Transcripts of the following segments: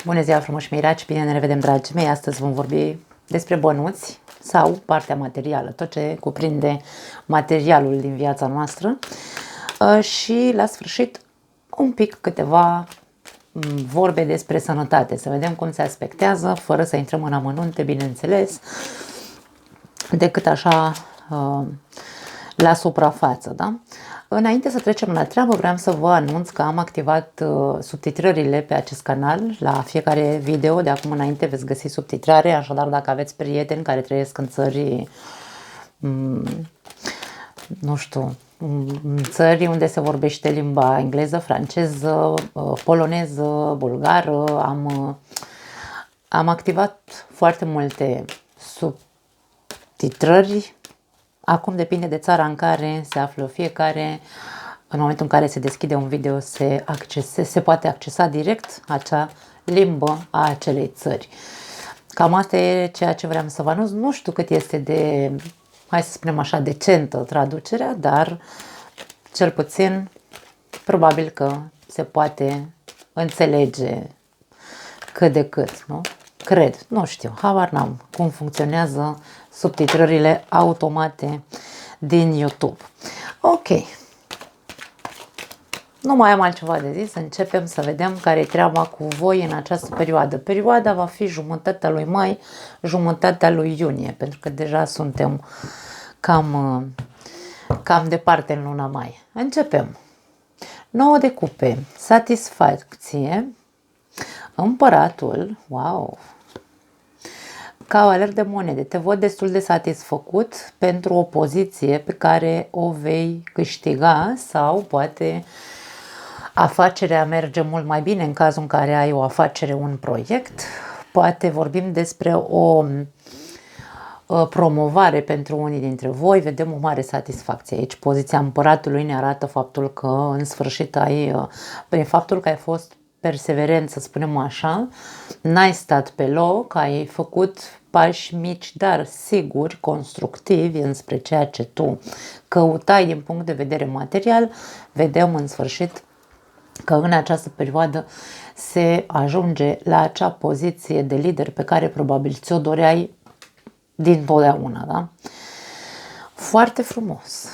Bună ziua, frumoși miraci! Bine ne revedem, dragii mei! Astăzi vom vorbi despre bănuți sau partea materială, tot ce cuprinde materialul din viața noastră și la sfârșit un pic câteva vorbe despre sănătate, să vedem cum se aspectează, fără să intrăm în amănunte, bineînțeles, decât așa la suprafață, da? Înainte să trecem la treabă, vreau să vă anunț că am activat subtitrările pe acest canal. La fiecare video de acum înainte veți găsi subtitrare, așadar dacă aveți prieteni care trăiesc în țări, nu știu, în țări unde se vorbește limba engleză, franceză, poloneză, bulgară, am activat foarte multe subtitrări. Acum depinde de țara în care se află fiecare. În momentul în care se deschide un video se poate accesa direct acea limbă a acelei țări. Cam asta e ceea ce vreau să vă anunț. Nu știu cât este de, hai să spunem așa, decentă traducerea, dar cel puțin probabil că se poate înțelege cât de cât, nu? Cred, nu știu, habar n-am cum funcționează subtitrările automate din YouTube. Ok. Nu mai am altceva de zis, începem să vedem care e treaba cu voi în această perioadă. Perioada va fi jumătatea lui mai, jumătatea lui iunie, pentru că deja suntem cam departe în luna mai. Începem. 9 de cupe, satisfacție, împăratul, wow, cavaler de monede, te văd destul de satisfăcut pentru o poziție pe care o vei câștiga sau poate afacerea merge mult mai bine în cazul în care ai o afacere, un proiect. Poate vorbim despre o promovare pentru unii dintre voi, vedem o mare satisfacție aici. Poziția împăratului ne arată faptul că în sfârșit prin faptul că ai fost perseverent, să spunem așa, n-ai stat pe loc, ai făcut pași mici, dar siguri, constructivi înspre ceea ce tu căutai din punct de vedere material. Vedem în sfârșit că în această perioadă se ajunge la acea poziție de lider pe care probabil ți-o doreai dintotdeauna, da? Foarte frumos.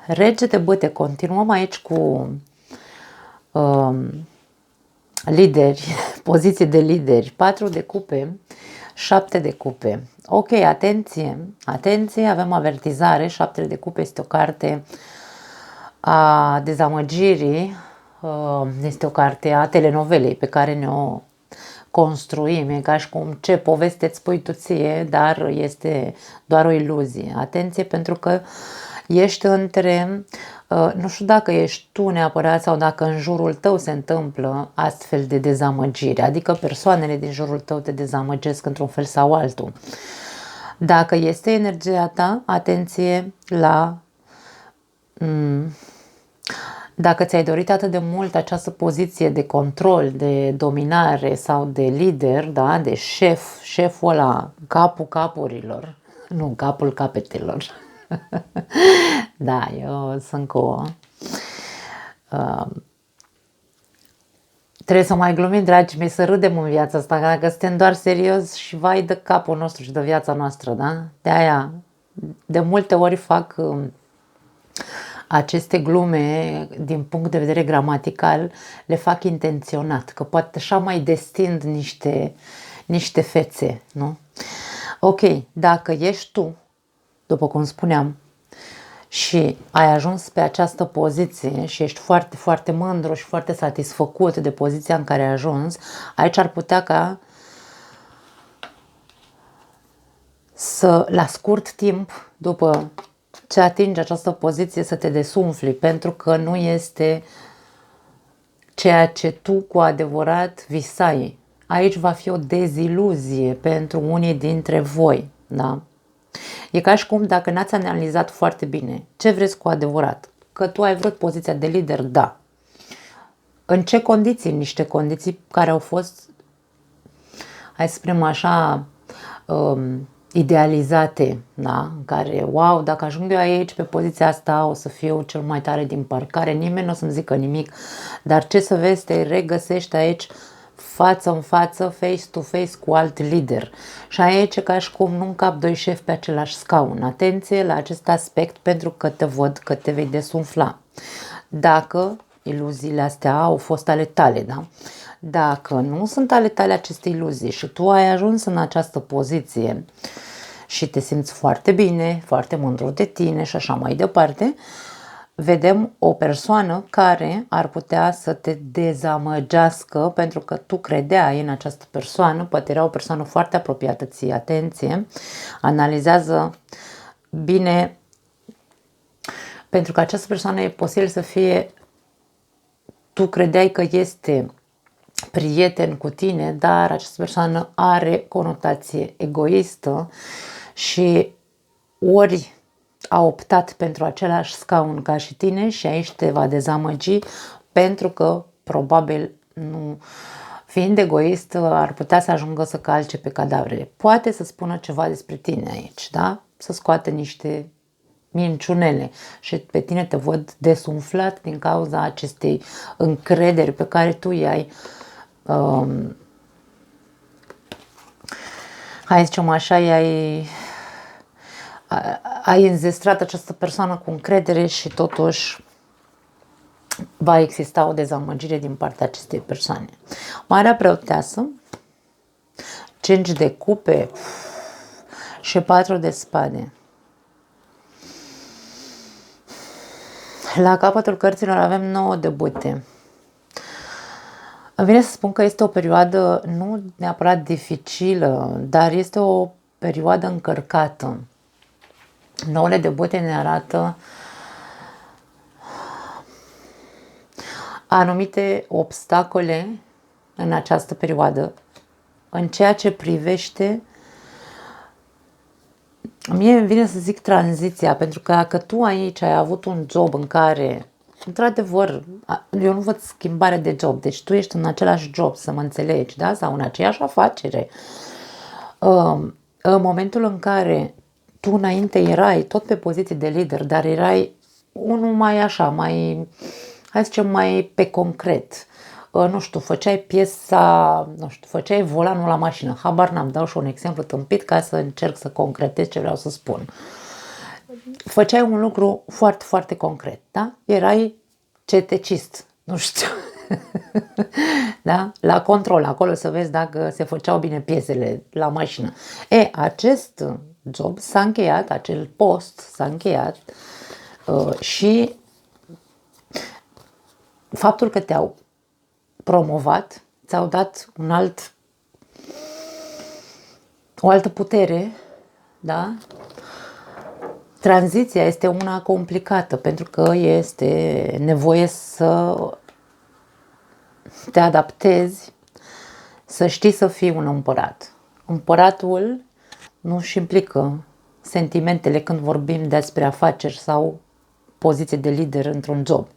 Rege de bâte, continuăm aici cu lideri, poziție de lideri, 4 de cupe, 7 de cupe. Ok, atenție, atenție, avem avertizare, 7 de cupe este o carte a dezamăgirii, este o carte a telenovelei pe care ne-o construim, e ca și cum ce poveste îți spui tu ție, dar este doar o iluzie. Atenție, pentru că ești între, nu știu dacă ești tu neapărat sau dacă în jurul tău se întâmplă astfel de dezamăgiri, adică persoanele din jurul tău te dezamăgesc într-un fel sau altul. Dacă este energia ta, atenție la dacă ți-ai dorit atât de mult această poziție de control, de dominare sau de lider, da, de șeful ăla, capul capurilor, nu, capul capetelor. Da, eu sunt cu... trebuie să mai glumim, dragii mei, să râdem în viața asta, dacă suntem doar serios și vai de capul nostru și de viața noastră, da? De aia, de multe ori fac aceste glume, din punct de vedere gramatical, le fac intenționat, că poate așa mai destind niște fețe, nu? Ok, dacă ești tu, după cum spuneam, și ai ajuns pe această poziție și ești foarte, foarte mândru și foarte satisfăcut de poziția în care ai ajuns, aici ar putea ca să, la scurt timp, după ce atingi această poziție, să te desumfli, pentru că nu este ceea ce tu cu adevărat visai. Aici va fi o deziluzie pentru unii dintre voi, da? E ca și cum dacă n-ați analizat foarte bine ce vreți cu adevărat, că tu ai vrut poziția de lider, da. În ce condiții? Niște condiții care au fost, hai să spunem așa, idealizate, da? În care, wow, dacă ajung eu aici pe poziția asta o să fiu cel mai tare din parcare, nimeni nu o să-mi zică nimic, dar ce să vezi, te regăsești aici față în față, face-to-face cu alt lider. Și aici e ca și cum nu încap doi șefi pe același scaun. Atenție la acest aspect pentru că te văd că te vei desumfla. Dacă iluziile astea au fost ale tale, da? Dacă nu sunt ale tale aceste iluzii și tu ai ajuns în această poziție și te simți foarte bine, foarte mândru de tine și așa mai departe, vedem o persoană care ar putea să te dezamăgească pentru că tu credeai în această persoană, poate era o persoană foarte apropiată ție, atenție, analizează bine, pentru că această persoană e posibil să fie, tu credeai că este prieten cu tine, dar această persoană are conotație egoistă și ori a optat pentru același scaun ca și tine și aici te va dezamăgi pentru că probabil nu, fiind egoist, ar putea să ajungă să calce pe cadavre. Poate să spună ceva despre tine aici, da? Să scoate niște minciunele și pe tine te văd desumflat din cauza acestei încrederi pe care tu i-ai hai zicem așa, ai înzestrat această persoană cu încredere și totuși va exista o dezamăgire din partea acestei persoane. Marea Preoteasă, 5 de cupe și 4 de spade. La capătul cărților avem 9 de bute. Îmi vine să spun că este o perioadă nu neapărat dificilă, dar este o perioadă încărcată. 9 de bute ne arată anumite obstacole în această perioadă, în ceea ce privește, mie îmi vine să zic tranziția, pentru că dacă tu aici ai avut un job în care, într-adevăr, eu nu văd schimbare de job, deci tu ești în același job, să mă înțelegi, da? Sau în aceeași afacere. În momentul în care tu înainte erai tot pe poziție de lider, dar erai unul mai așa, mai, hai să zicem, mai pe concret. Nu știu, făceai piesa, nu știu, făceai volanul la mașină. Habar n-am, dau și un exemplu tâmpit ca să încerc să concretez ce vreau să spun. Făceai un lucru foarte, foarte concret, da? Erai CTCist, nu știu. Da? La control, acolo să vezi dacă se făceau bine piesele la mașină. Acest job s-a încheiat, acel post s-a încheiat și faptul că te-au promovat, ți-au dat o altă putere, da? Tranziția este una complicată pentru că este nevoie să te adaptezi, să știi să fii un împărat. Împăratul nu-și implică sentimentele când vorbim despre afaceri sau poziție de lider într-un job.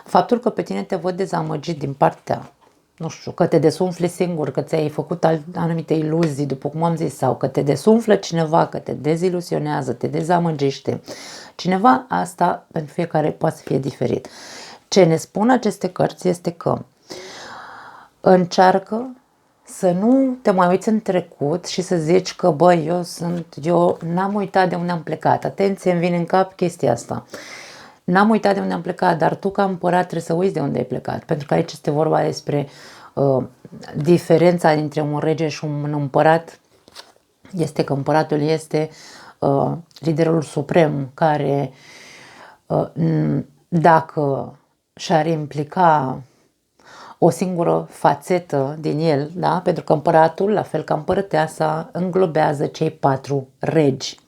Faptul că pe tine te văd dezamăgit din partea, nu știu, că te desumfli singur, că ți-ai făcut anumite iluzii, după cum am zis, sau că te desumflă cineva, că te dezilusionează, te dezamăgește. Cineva, asta pentru fiecare poate să fie diferit. Ce ne spun aceste cărți este că încearcă să nu te mai uiți în trecut și să zici că, băi, eu n-am uitat de unde am plecat. Atenție, îmi vine în cap chestia asta. N-am uitat de unde am plecat, dar tu ca împărat trebuie să uiți de unde ai plecat. Pentru că aici este vorba despre diferența dintre un rege și un împărat. Este că împăratul este liderul suprem care dacă și-ar implica o singură fațetă din el, da? Pentru că împăratul, la fel ca împărăteasa, înglobează cei 4 regi.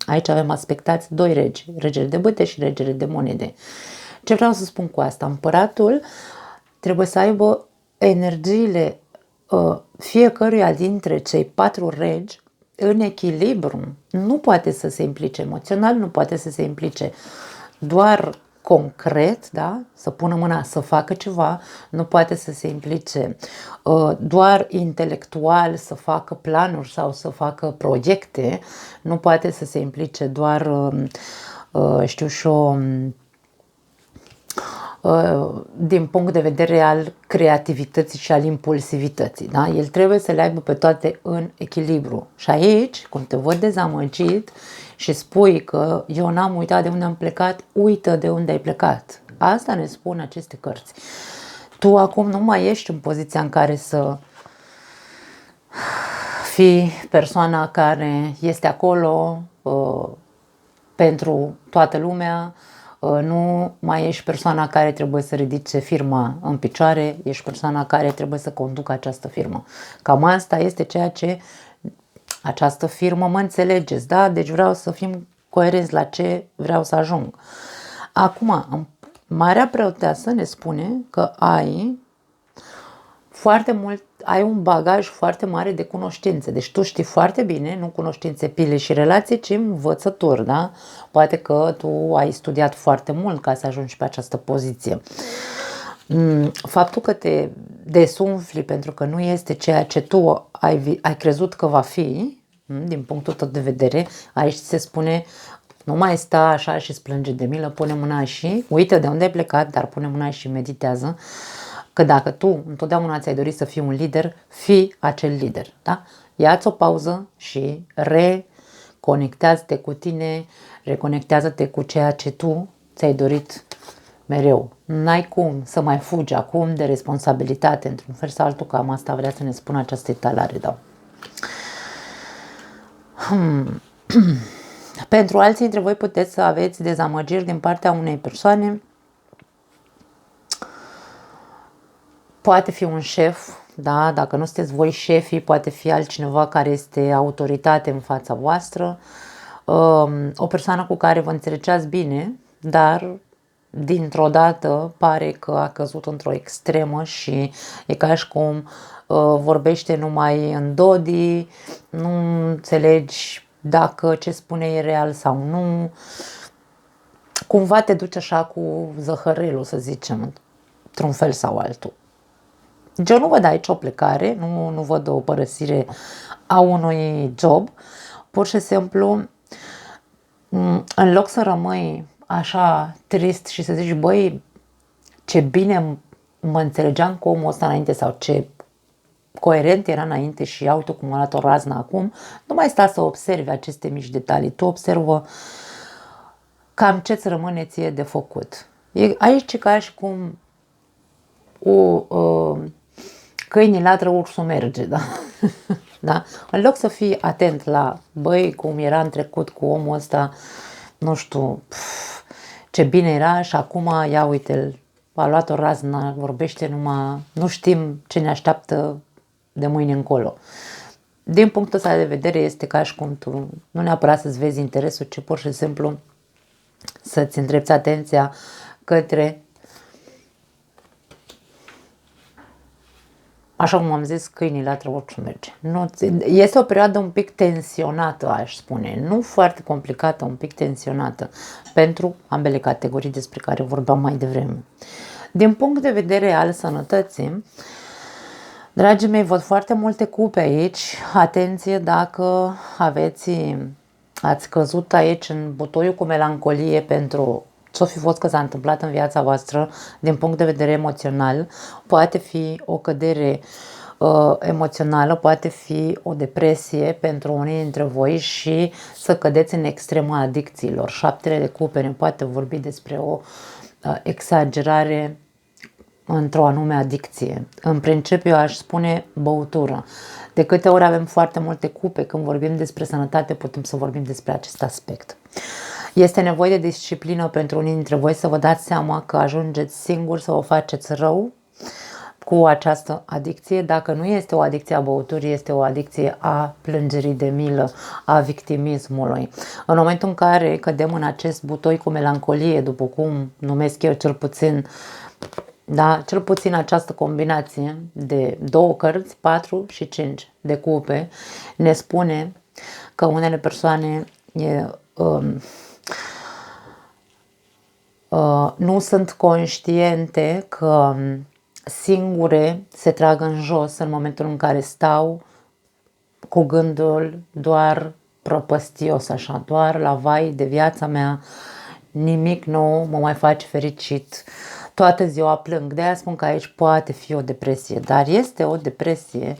Aici avem aspectați 2 regi, regele de bâte și regele de monede. Ce vreau să spun cu asta? Împăratul trebuie să aibă energiile fiecăruia dintre cei 4 regi în echilibru. Nu poate să se implice emoțional, nu poate să se implice doar concret, da? Să pună mâna să facă ceva, nu poate să se implice doar intelectual, să facă planuri sau să facă proiecte, nu poate să se implice doar, știu și eu, din punct de vedere al creativității și al impulsivității. Da? El trebuie să le aibă pe toate în echilibru. Și aici, când te văd dezamăgit și spui că eu n-am uitat de unde am plecat, uită de unde ai plecat. Asta ne spun aceste cărți. Tu acum nu mai ești în poziția în care să fii persoana care este acolo pentru toată lumea, nu mai ești persoana care trebuie să ridice firma în picioare, ești persoana care trebuie să conducă această firmă. Cam asta este ceea ce această firmă, mă înțelegeți, da? Deci vreau să fim coerenți la ce vreau să ajung. Acum, Marea Preoteasă ne spune că ai un bagaj foarte mare de cunoștințe. Deci tu știi foarte bine, nu cunoștințe, pile și relații, ci învățături, da? Poate că tu ai studiat foarte mult ca să ajungi pe această poziție. Faptul că te desumfli pentru că nu este ceea ce tu ai crezut că va fi, din punctul tău de vedere, aici se spune: nu mai sta așa și plânge de milă, pune mâna și uită de unde ai plecat, dar pune mâna și meditează. Că dacă tu întotdeauna ți-ai dorit să fii un lider, fii acel lider. Da? Ia-ți o pauză și reconectează-te cu tine, reconectează-te cu ceea ce tu ți-ai dorit mereu. N-ai cum să mai fugi acum de responsabilitate, într-un fel sau altul, cam asta vrea să ne spună această etalare. Da. Pentru alții dintre voi puteți să aveți dezamăgiri din partea unei persoane. Poate fi un șef, da? Dacă nu sunteți voi șefii, poate fi altcineva care este autoritate în fața voastră, o persoană cu care vă înțelegeați bine, dar dintr-o dată pare că a căzut într-o extremă și e ca și cum vorbește numai în dodi, nu înțelegi dacă ce spune e real sau nu, cumva te duci așa cu zăhărelul, să zicem, într-un fel sau altul. Eu nu văd aici o plecare, nu văd o părăsire a unui job, pur și simplu, în loc să rămâi așa trist și să zici: băi, ce bine mă înțelegeam cu omul ăsta înainte sau ce coerent era înainte și uite cum a luat o raznă acum, nu mai sta să observi aceste mici detalii, tu observă cam ce-ți rămâne ție de făcut. Aici e ca și cum câinii latră, ursul merge, da? Da? În loc să fii atent la, băi, cum era în trecut cu omul ăsta, nu știu, ce bine era și acum, ia uite-l, a luat o raznă, vorbește numai, nu știm ce ne așteaptă de mâine încolo. Din punctul ăsta de vedere este ca și cum tu nu neapărat să-ți vezi interesul, ci pur și simplu să-ți îndrepți atenția către, așa cum am zis, câinii latră, orice merge. Este o perioadă un pic tensionată, aș spune, nu foarte complicată, un pic tensionată, pentru ambele categorii despre care vorbeam mai devreme. Din punct de vedere al sănătății, dragii mei, văd foarte multe cupe aici. Atenție dacă ați căzut aici în butoiul cu melancolie pentru ce-o fi fost că s-a întâmplat în viața voastră din punct de vedere emoțional. Poate fi o cădere emoțională, poate fi o depresie pentru unii dintre voi și să cădeți în extrema adicțiilor. Șaptele de cupe ne poate vorbi despre o exagerare într-o anume adicție. În principiu aș spune băutură. De câte ori avem foarte multe cupe, când vorbim despre sănătate, putem să vorbim despre acest aspect. Este nevoie de disciplină pentru unii dintre voi să vă dați seama că ajungeți singuri să vă faceți rău cu această adicție. Dacă nu este o adicție a băuturii, este o adicție a plângerii de milă, a victimismului. În momentul în care cădem în acest butoi cu melancolie, după cum numesc eu cel puțin, da, cel puțin această combinație de două cărți, 4 și 5 de cupe, ne spune că unele persoane nu sunt conștiente că singure se trag în jos în momentul în care stau cu gândul doar prăpăstios, așa, doar la vai de viața mea, nimic nou mă mai face fericit, toată ziua plâng. De-aia spun că aici poate fi o depresie, dar este o depresie.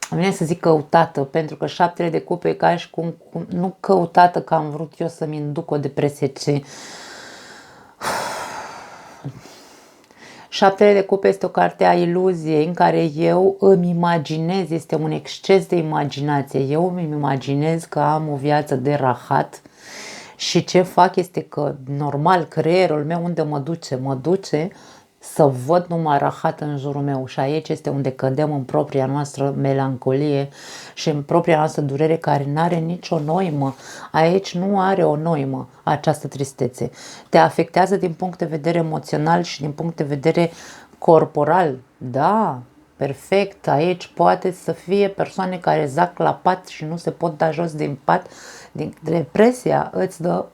Îmi vine să zic căutată, pentru că 7 de cupe e ca și cum nu căutată că am vrut eu să-mi induc o depresie, ci 7 de cupe este o carte a iluziei în care eu îmi imaginez, este un exces de imaginație. Eu îmi imaginez că am o viață de rahat și ce fac este că, normal, creierul meu unde mă duce să văd numai rahat în jurul meu și aici este unde cădem în propria noastră melancolie și în propria noastră durere care nu are nicio noimă. Aici nu are o noimă această tristețe. Te afectează din punct de vedere emoțional și din punct de vedere corporal. Da, perfect. Aici poate să fie persoane care zac la pat și nu se pot da jos din pat. Depresia îți dă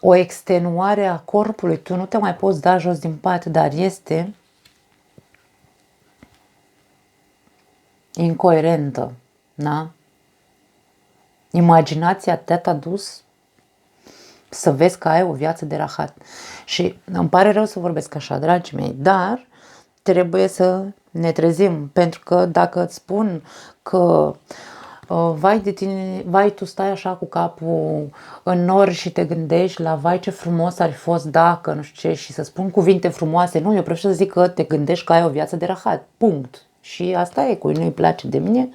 o extenuare a corpului. Tu nu te mai poți da jos din pat, dar este incoerentă. Da? Imaginația te-a dus să vezi că ai o viață de rahat. Și îmi pare rău să vorbesc așa, dragii mei, dar trebuie să ne trezim, pentru că dacă îți spun că vai de tine, vai, tu stai așa cu capul în nori și te gândești la vai ce frumos ar fi fost dacă, nu știu ce, și să spun cuvinte frumoase, nu, eu prefer să zic că te gândești că ai o viață de rahat, punct. Și asta e, cui nu-i place de mine,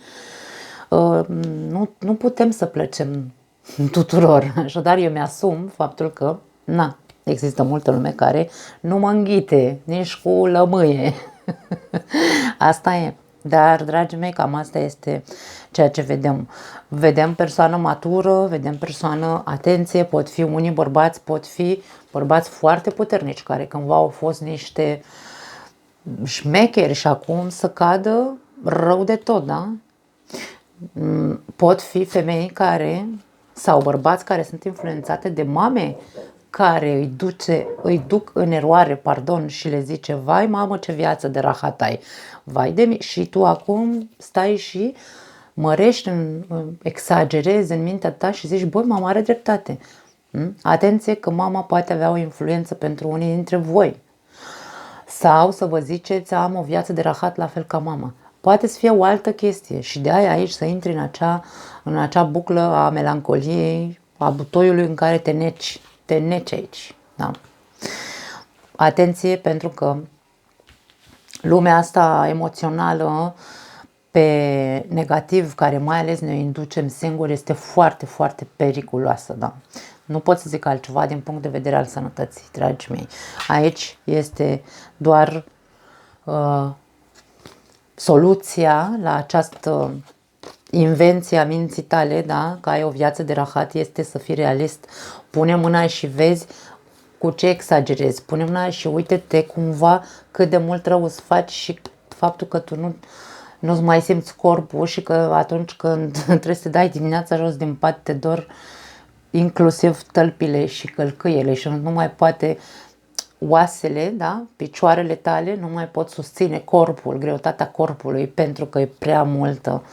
nu putem să plăcem tuturor. Așadar eu mi-asum faptul că, există multă lume care nu mă înghite, nici cu lămâie. Asta e. Dar, dragii mei, cam asta este ceea ce vedem. Vedem persoană matură, vedem persoană, atenție, pot fi unii bărbați, pot fi bărbați foarte puternici, care cândva au fost niște șmecheri și acum să cadă rău de tot, da? Pot fi femei care, sau bărbați care sunt influențate de mame care îi duc în eroare, și le zice, vai mamă ce viață de rahat ai, vai de mine, și tu acum stai și mărești, exagerezi în mintea ta și zici, băi, mama are dreptate. Atenție că mama poate avea o influență pentru unii dintre voi. Sau să vă ziceți, am o viață de rahat la fel ca mama. Poate să fie o altă chestie și de aia aici să intri în acea buclă a melancoliei, a butoiului în care te neci aici. Da? Atenție, pentru că lumea asta emoțională pe negativ, care mai ales ne inducem singuri, este foarte, foarte periculoasă. Da? Nu pot să zic altceva din punct de vedere al sănătății, dragii mei. Aici este doar soluția la această invenție a minții tale, da? Că ai o viață de rahat, este să fii realist. Pune mâna și vezi cu ce exagerezi. Pune mâna și uite-te cumva cât de mult rău îți faci și faptul că tu nu-ți mai simți corpul și că atunci când trebuie să dai dimineața jos din pat te dor inclusiv tălpile și călcâiele și nu mai poate oasele, da? Picioarele tale nu mai pot susține corpul, greutatea corpului, pentru că e prea multă.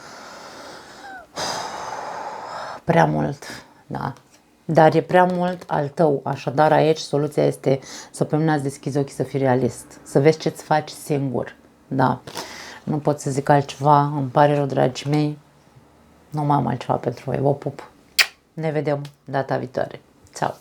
Prea mult, da. Dar e prea mult al tău, așadar aici soluția este să pe mine deschizi ochii, să fii realist, să vezi ce-ți faci singur, da. Nu pot să zic altceva, îmi pare rău, dragii mei, nu mai am altceva pentru voi, vă pup. Ne vedem data viitoare. Ceau!